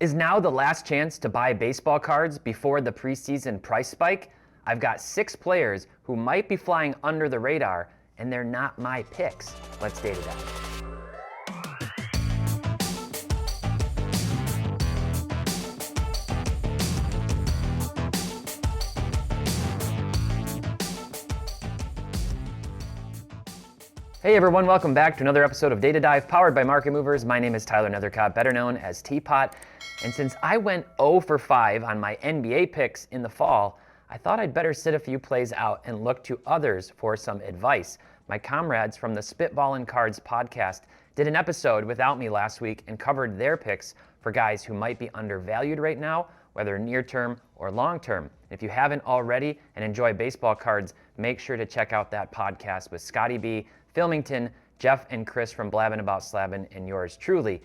Is now the last chance to buy baseball cards before the preseason price spike? I've got 6 players who might be flying under the radar, and they're not my picks. Let's date it out. Hey everyone, welcome back to another episode of Data Dive powered by Market Movers. My name is Tyler Nethercott, better known as Teapot. And since I went 0 for 5 on my NBA picks in the fall, I thought I'd better sit a few plays out and look to others for some advice. My comrades from the Spitballin' Cards podcast did an episode without me last week and covered their picks for guys who might be undervalued right now, whether near term or long term. If you haven't already and enjoy baseball cards, make sure to check out that podcast with Scotty B, Filmington, Jeff, and Chris from Blabbin' About Slabbin', and yours truly.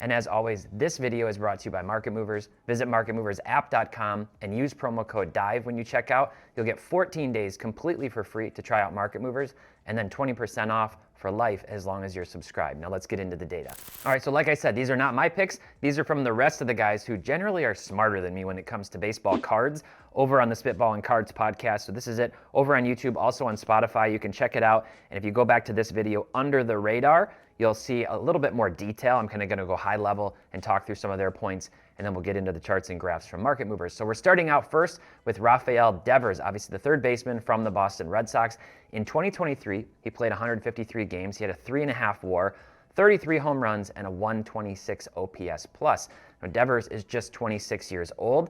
And as always, this video is brought to you by Market Movers. Visit marketmoversapp.com and use promo code DIVE when you check out. You'll get 14 days completely for free to try out Market Movers, and then 20% off for life as long as you're subscribed. Now let's get into the data. All right, so like I said, these are not my picks. These are from the rest of the guys who generally are smarter than me when it comes to baseball cards over on the Spitballin' Cards podcast. So this is it over on YouTube, also on Spotify. You can check it out. And if you go back to this video, Under the Radar, you'll see a little bit more detail. I'm kind of going to go high level and talk through some of their points, and then we'll get into the charts and graphs from Market Movers. So we're starting out first with Rafael Devers, obviously the third baseman from the Boston Red Sox. In 2023, he played 153 games. He had a 3.5 WAR, 33 home runs, and a 126 OPS plus. Now, Devers is just 26 years old.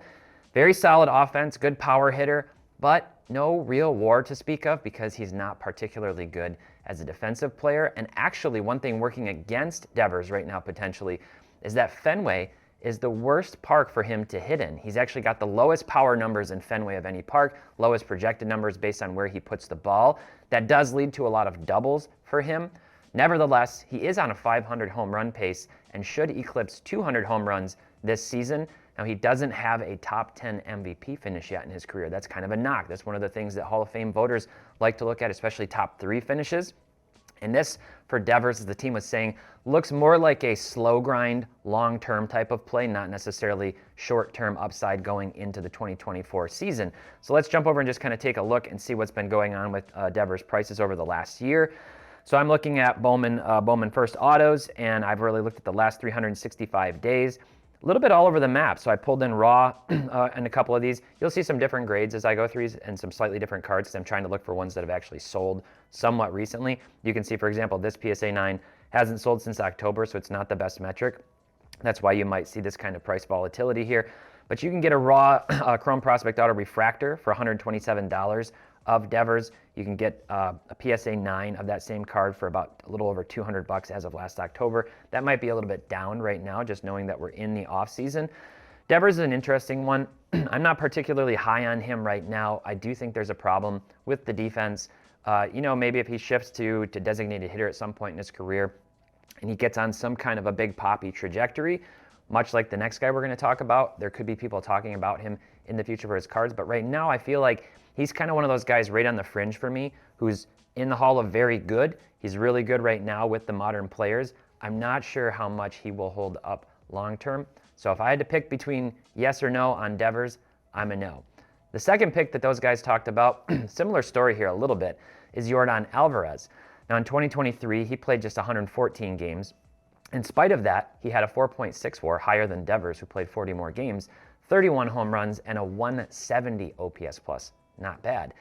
Very solid offense, good power hitter, but no real WAR to speak of because he's not particularly good as a defensive player. And actually, one thing working against Devers right now potentially is that Fenway is the worst park for him to hit in. He's actually got the lowest power numbers in Fenway of any park, lowest projected numbers based on where he puts the ball. That does lead to a lot of doubles for him. Nevertheless, he is on a 500 home run pace and should eclipse 200 home runs this season. Now, he doesn't have a top 10 MVP finish yet in his career. That's kind of a knock. That's one of the things that Hall of Fame voters like to look at, especially top 3 finishes. And this, for Devers, as the team was saying, looks more like a slow grind, long-term type of play, not necessarily short-term upside going into the 2024 season. So let's jump over and just kind of take a look and see what's been going on with Devers' prices over the last year. So I'm looking at Bowman First Autos, and I've really looked at the last 365 days. A little bit all over the map. So I pulled in raw and a couple of these. You'll see some different grades as I go through these and some slightly different cards because I'm trying to look for ones that have actually sold somewhat recently. You can see, for example, this PSA 9 hasn't sold since October, so it's not the best metric. That's why you might see this kind of price volatility here. But you can get a raw Chrome Prospect Auto Refractor for $127 of Devers. You can get a PSA 9 of that same card for about a little over $200 as of last October. That might be a little bit down right now, just knowing that we're in the off season. Devers is an interesting one. I'm not particularly high on him right now. I do think there's a problem with the defense. Maybe if he shifts to designated hitter at some point in his career and he gets on some kind of a big poppy trajectory, much like the next guy we're going to talk about, there could be people talking about him in the future for his cards. But right now, I feel like he's kind of one of those guys right on the fringe for me who's in the Hall of Very Good. He's really good right now with the modern players. I'm not sure how much he will hold up long term. So if I had to pick between yes or no on Devers, I'm a no. The second pick that those guys talked about, similar story here a little bit, is Yordon Alvarez. Now in 2023, he played just 114 games. In spite of that, he had a 4.6 WAR, higher than Devers, who played 40 more games, 31 home runs, and a 170 OPS plus. Not bad.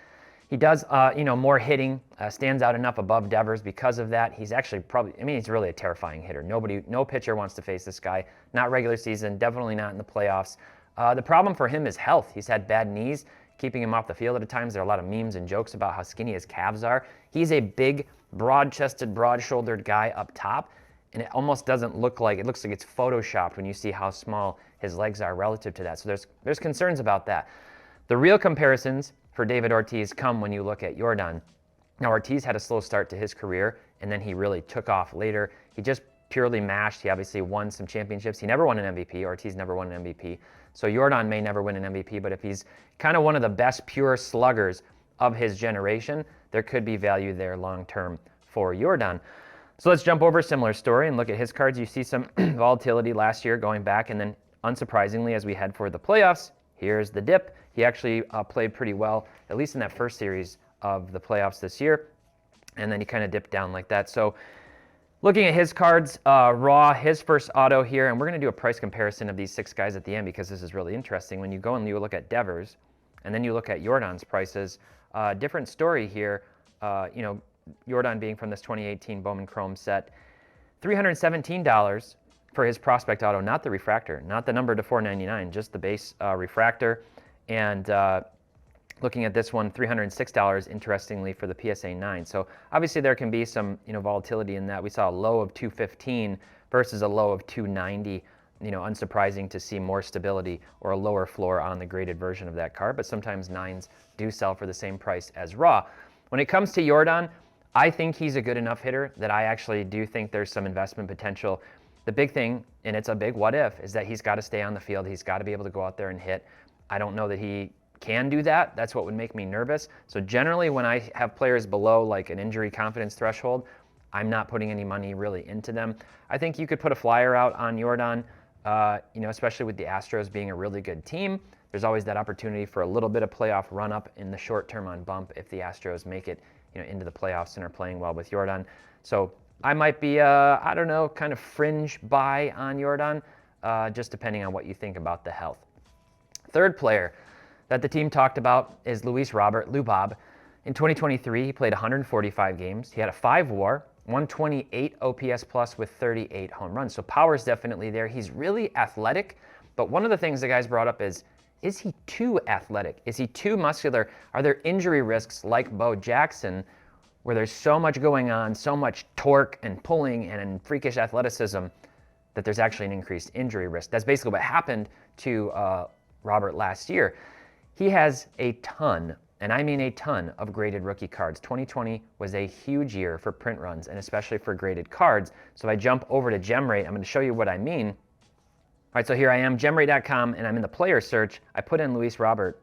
He does, more hitting, stands out enough above Devers because of that. He's actually he's really a terrifying hitter. No pitcher wants to face this guy. Not regular season, definitely not in the playoffs. The problem for him is health. He's had bad knees, keeping him off the field at times. There are a lot of memes and jokes about how skinny his calves are. He's a big, broad-chested, broad-shouldered guy up top, and it almost doesn't look like, it looks like it's photoshopped when you see how small his legs are relative to that. So there's concerns about that. The real comparisons for David Ortiz come when you look at Yordon. Now, Ortiz had a slow start to his career, and then he really took off later. He just purely mashed. He obviously won some championships. He never won an MVP. Ortiz never won an MVP. So Yordon may never win an MVP, but if he's kind of one of the best pure sluggers of his generation, there could be value there long term for Yordon. So let's jump over a similar story and look at his cards. You see some volatility last year going back, and then unsurprisingly, as we head for the playoffs, here's the dip. He actually played pretty well, at least in that first series of the playoffs this year, and then he kind of dipped down like that. So looking at his cards, raw, his first auto here, and we're going to do a price comparison of these 6 guys at the end because this is really interesting. When you go and you look at Devers, and then you look at Yordon's prices, different story here. Yordon being from this 2018 Bowman Chrome set, $317 for his prospect auto, not the refractor, not the number to 499, just the base refractor. And looking at this one, $306, interestingly, for the PSA 9. So obviously there can be some volatility in that. We saw a low of 215 versus a low of 290. Unsurprising to see more stability or a lower floor on the graded version of that card, but sometimes 9s do sell for the same price as raw. When it comes to Yordon, I think he's a good enough hitter that I actually do think there's some investment potential. The big thing, and it's a big what if, is that he's got to stay on the field. He's got to be able to go out there and hit. I don't know that he can do that. That's what would make me nervous. So generally when I have players below like an injury confidence threshold, I'm not putting any money really into them. I think you could put a flyer out on Yordon, especially with the Astros being a really good team. There's always that opportunity for a little bit of playoff run up in the short term on bump if the Astros make it into the playoffs and are playing well with Yordon. So I might be, kind of fringe buy on Yordon, just depending on what you think about the health. Third player that the team talked about is Luis Robert, Lou Bob. In 2023, he played 145 games. He had a 5 WAR, 128 OPS plus with 38 home runs. So power's definitely there. He's really athletic, but one of the things the guys brought up is he too athletic? Is he too muscular? Are there injury risks like Bo Jackson where there's so much going on, so much torque and pulling and freakish athleticism that there's actually an increased injury risk? That's basically what happened to Robert last year. He has a ton, and I mean a ton, of graded rookie cards. 2020 was a huge year for print runs and especially for graded cards. So if I jump over to GemRate, I'm going to show you what I mean. All right, so here I am, gemrate.com, and I'm in the player search. I put in Luis Robert,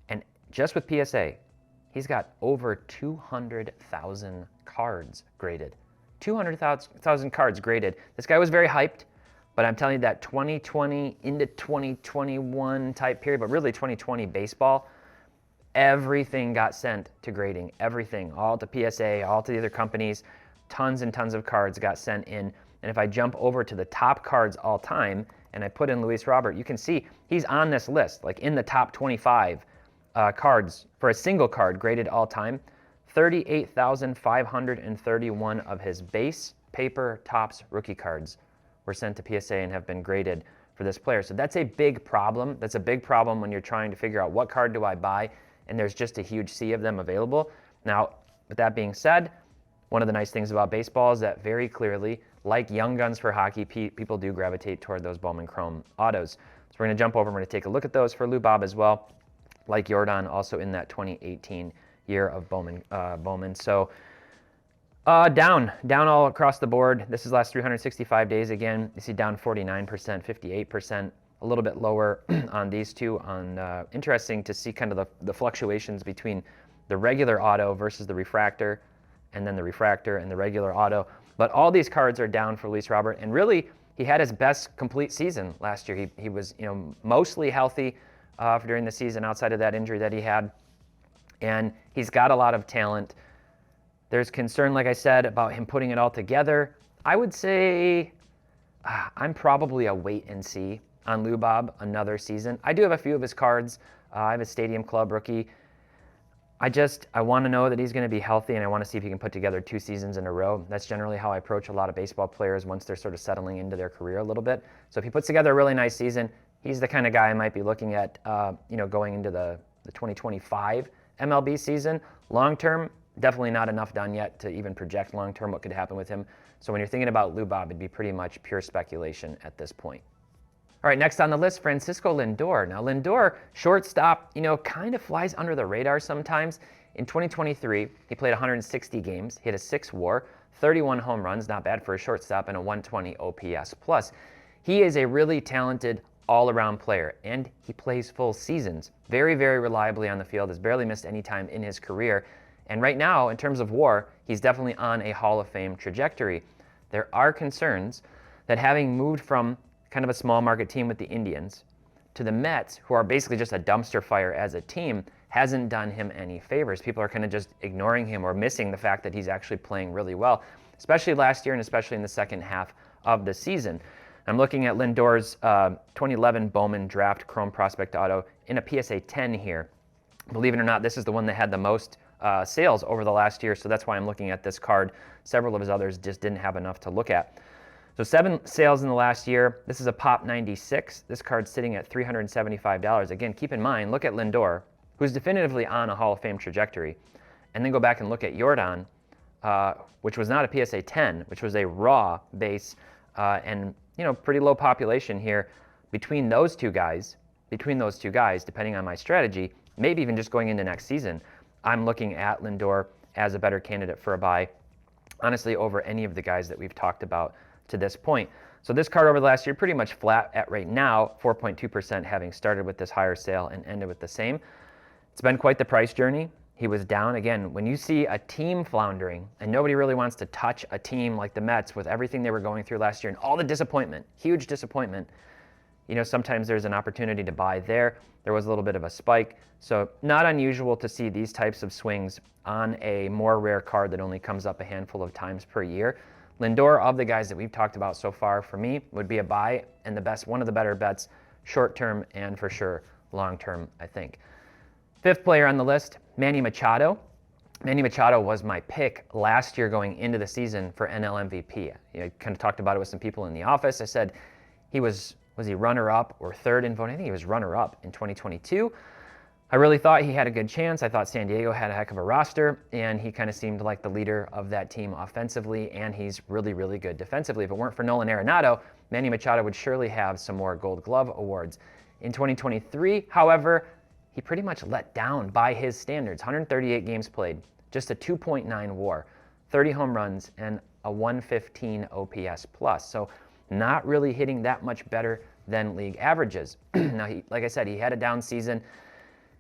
and just with PSA, he's got over 200,000 cards graded. 200,000 cards graded. This guy was very hyped, but I'm telling you that 2020 into 2021 type period, but really 2020 baseball, everything got sent to grading. Everything, all to PSA, all to the other companies. Tons and tons of cards got sent in. And if I jump over to the top cards all time, and I put in Luis Robert, you can see he's on this list, like in the top 25 cards for a single card graded all time. 38,531 of his base paper Topps rookie cards were sent to PSA and have been graded for this player. So that's a big problem. That's a big problem when you're trying to figure out what card do I buy, and there's just a huge sea of them available. Now, with that being said, one of the nice things about baseball is that very clearly, like young guns for hockey, people do gravitate toward those Bowman Chrome autos. So we're going to jump over and we're going to take a look at those for Lou Bob as well, like Yordon, also in that 2018 year of Bowman. So down all across the board. This is last 365 days again. You see down 49%, 58%, a little bit lower on these two. Interesting to see kind of the fluctuations between the regular auto versus the refractor, and then the refractor and the regular auto. But all these cards are down for Luis Robert, and really he had his best complete season last year. He was mostly healthy during the season outside of that injury that he had, and he's got a lot of talent. There's concern, like I said, about him putting it all together. I would say I'm probably a wait and see on Lou Bob another season. I do have a few of his cards. I have a Stadium Club rookie. I want to know that he's going to be healthy, and I want to see if he can put together 2 seasons in a row. That's generally how I approach a lot of baseball players once they're sort of settling into their career a little bit. So if he puts together a really nice season, he's the kind of guy I might be looking at, going into the 2025 MLB season. Long term, definitely not enough done yet to even project long term what could happen with him. So when you're thinking about Lou Bob, it'd be pretty much pure speculation at this point. All right, next on the list, Francisco Lindor. Now, Lindor, shortstop, kind of flies under the radar sometimes. In 2023, he played 160 games. He had a 6 WAR, 31 home runs, not bad for a shortstop, and a 120 OPS plus. He is a really talented all-around player, and he plays full seasons. Very, very reliably on the field, has barely missed any time in his career. And right now, in terms of WAR, he's definitely on a Hall of Fame trajectory. There are concerns that having moved from kind of a small market team with the Indians, to the Mets, who are basically just a dumpster fire as a team, hasn't done him any favors. People are kind of just ignoring him or missing the fact that he's actually playing really well, especially last year and especially in the second half of the season. I'm looking at Lindor's 2011 Bowman Draft Chrome Prospect Auto in a PSA 10 here. Believe it or not, this is the one that had the most sales over the last year, so that's why I'm looking at this card. Several of his others just didn't have enough to look at. So 7 sales in the last year. This is a Pop 96. This card's sitting at $375. Again, keep in mind, look at Lindor, who's definitively on a Hall of Fame trajectory, and then go back and look at Yordon, which was not a PSA 10, which was a raw base, and pretty low population here. Between those two guys, depending on my strategy, maybe even just going into next season, I'm looking at Lindor as a better candidate for a buy, honestly, over any of the guys that we've talked about to this point. So this card over the last year, pretty much flat at right now, 4.2%, having started with this higher sale and ended with the same. It's been quite the price journey. He was down. Again, when you see a team floundering and nobody really wants to touch a team like the Mets with everything they were going through last year and all the disappointment, huge disappointment, sometimes there's an opportunity to buy there. There was a little bit of a spike. So not unusual to see these types of swings on a more rare card that only comes up a handful of times per year. Lindor, of the guys that we've talked about so far, for me, would be a buy and one of the better bets, short-term and for sure long-term, I think. Fifth player on the list, Manny Machado. Manny Machado was my pick last year going into the season for NL MVP. I kind of talked about it with some people in the office. I said was he runner-up or third in voting? I think he was runner-up in 2022. I really thought he had a good chance. I thought San Diego had a heck of a roster, and he kind of seemed like the leader of that team offensively, and he's really, really good defensively. If it weren't for Nolan Arenado, Manny Machado would surely have some more Gold Glove awards. In 2023, however, he pretty much let down by his standards. 138 games played, just a 2.9 WAR, 30 home runs, and a 115 OPS plus. So not really hitting that much better than league averages. Now, like I said, he had a down season.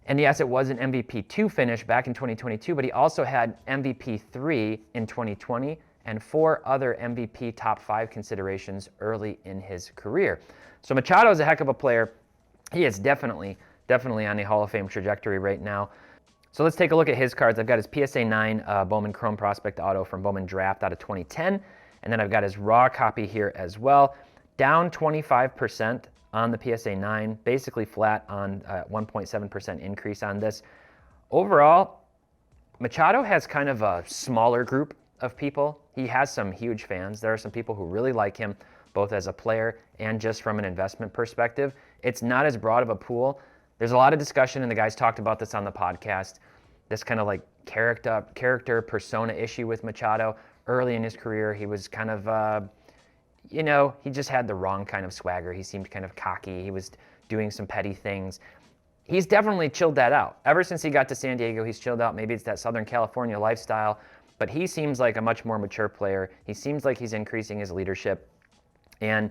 And yes, it was an MVP 2 finish back in 2022, but he also had MVP 3 in 2020 and 4 other MVP top 5 considerations early in his career. So Machado is a heck of a player. He is definitely on a Hall of Fame trajectory right now. So let's take a look at his cards. I've got his PSA 9 Bowman Chrome Prospect Auto from Bowman Draft out of 2010. And then I've got his raw copy here as well. Down 25% on the PSA 9, basically flat on 1.7% increase on this. Overall, Machado has kind of a smaller group of people. He has some huge fans. There are some people who really like him, both as a player and just from an investment perspective. It's not as broad of a pool. There's a lot of discussion, and the guys talked about this on the podcast, this kind of like character persona issue with Machado. Early in his career, he was kind of he just had the wrong kind of swagger. He seemed kind of cocky. He was doing some petty things. He's definitely chilled that out. Ever since he got to San Diego, he's chilled out. Maybe it's that Southern California lifestyle, but he seems like a much more mature player. He seems like he's increasing his leadership, and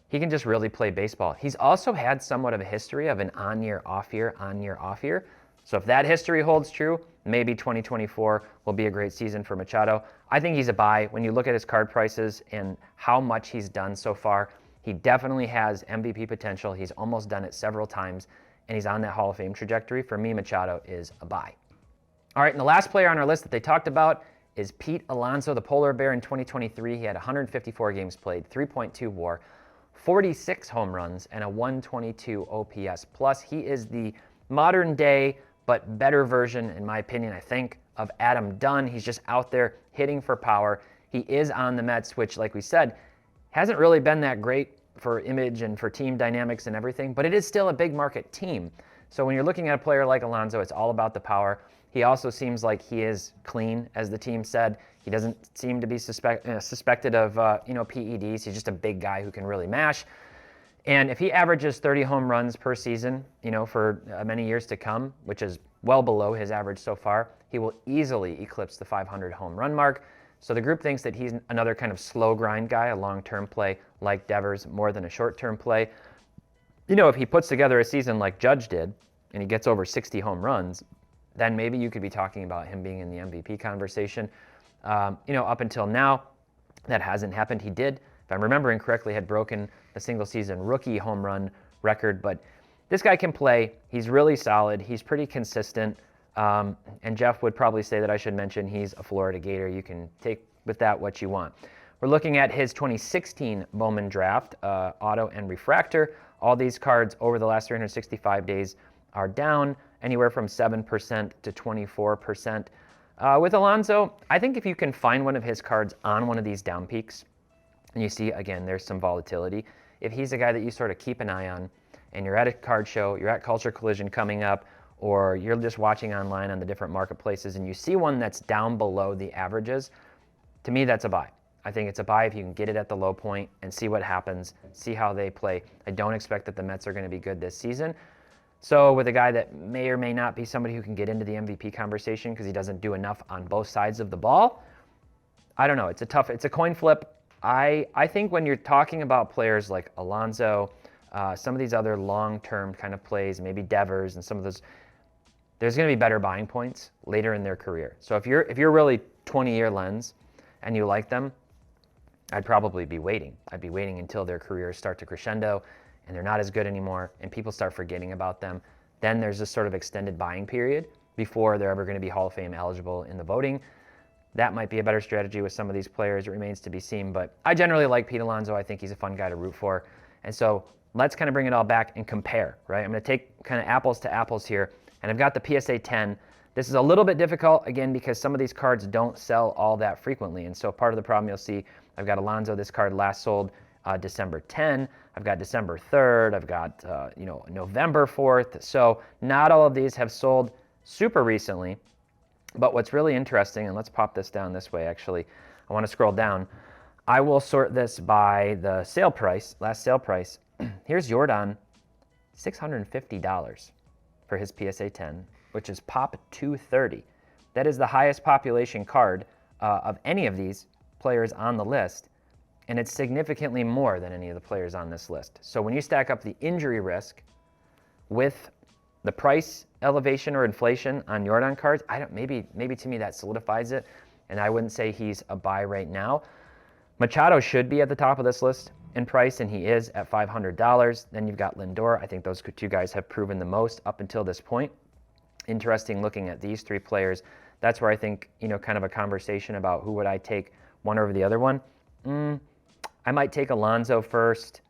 he can just really play baseball. He's also had somewhat of a history of an on-year, off-year, on-year, off-year. So if that history holds true, maybe 2024 will be a great season for Machado. I think he's a buy. When you look at his card prices and how much he's done so far, he definitely has MVP potential. He's almost done it several times, and he's on that Hall of Fame trajectory. For me, Machado is a buy. All right, and the last player on our list that they talked about is Pete Alonso, the Polar Bear in 2023. He had 154 games played, 3.2 WAR, 46 home runs, and a 122 OPS plus. He is the modern day but better version, in my opinion, I think, of Adam Dunn. He's just out there hitting for power. He is on the Mets, which, like we said, hasn't really been that great for image and for team dynamics and everything, but it is still a big market team. So when you're looking at a player like Alonso, it's all about the power. He also seems like he is clean, as the team said. He doesn't seem to be suspected of PEDs. He's just a big guy who can really mash. And if he averages 30 home runs per season, for many years to come, which is well below his average so far, he will easily eclipse the 500 home run mark. So the group thinks that he's another kind of slow grind guy, a long-term play like Devers, more than a short-term play. If he puts together a season like Judge did, and he gets over 60 home runs, then maybe you could be talking about him being in the MVP conversation. Up until now, that hasn't happened. He did if I'm remembering correctly, had broken the single season rookie home run record. But this guy can play. He's really solid. He's pretty consistent. And Jeff would probably say that I should mention he's a Florida Gator. You can take with that what you want. We're looking at his 2016 Bowman draft, auto and refractor. All these cards over the last 365 days are down anywhere from 7% to 24%. With Alonso, I think if you can find one of his cards on one of these down peaks, and you see, again, there's some volatility. If he's a guy that you sort of keep an eye on, and you're at a card show, you're at Culture Collision coming up, or you're just watching online on the different marketplaces, and you see one that's down below the averages, to me, that's a buy. I think it's a buy if you can get it at the low point and see what happens, see how they play. I don't expect that the Mets are going to be good this season. So with a guy that may or may not be somebody who can get into the MVP conversation because he doesn't do enough on both sides of the ball, I don't know. It's a coin flip. I think when you're talking about players like Alonso, some of these other long-term kind of plays, maybe Devers and some of those, there's going to be better buying points later in their career. So if you're really 20-year lens and you like them, I'd probably be waiting. I'd be waiting until their careers start to crescendo and they're not as good anymore and people start forgetting about them. Then there's this sort of extended buying period before they're ever going to be Hall of Fame eligible in the voting. That might be a better strategy with some of these players. It remains to be seen, but I generally like Pete Alonso. I think he's a fun guy to root for. And so let's kind of bring it all back and compare, right? I'm going to take kind of apples to apples here, and I've got the PSA 10. This is a little bit difficult, again, because some of these cards don't sell all that frequently. And so part of the problem you'll see, I've got Alonso. This card last sold December 10. I've got December 3rd. I've got November 4th. So not all of these have sold super recently. But what's really interesting, and let's pop this down this way, actually. I want to scroll down. I will sort this by the sale price, last sale price. Here's Yordon, $650 for his PSA 10, which is pop 230. That is the highest population card of any of these players on the list, and it's significantly more than any of the players on this list. So when you stack up the injury risk with the price elevation or inflation on Yordon cards, maybe to me that solidifies it, and I wouldn't say he's a buy right now. Machado should be at the top of this list in price, and he is at $500. Then you've got Lindor. I think those two guys have proven the most up until this point. Interesting looking at these three players. That's where I think, kind of a conversation about who would I take one over the other one. I might take Alonso first,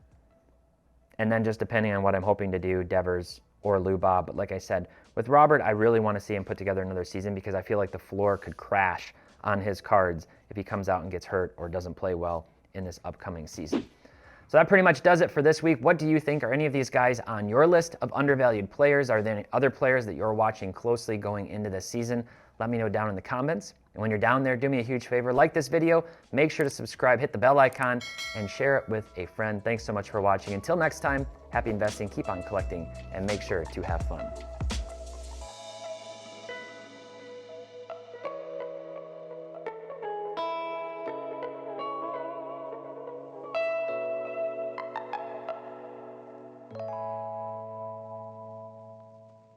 and then just depending on what I'm hoping to do, Devers or Lou Bob. But like I said, with Robert, I really want to see him put together another season because I feel like the floor could crash on his cards if he comes out and gets hurt or doesn't play well in this upcoming season. So that pretty much does it for this week. What do you think? Are any of these guys on your list of undervalued players? Are there any other players that you're watching closely going into this season? Let me know down in the comments. And when you're down there, do me a huge favor. Like this video, make sure to subscribe, hit the bell icon, and share it with a friend. Thanks so much for watching. Until next time, happy investing, keep on collecting, and make sure to have fun.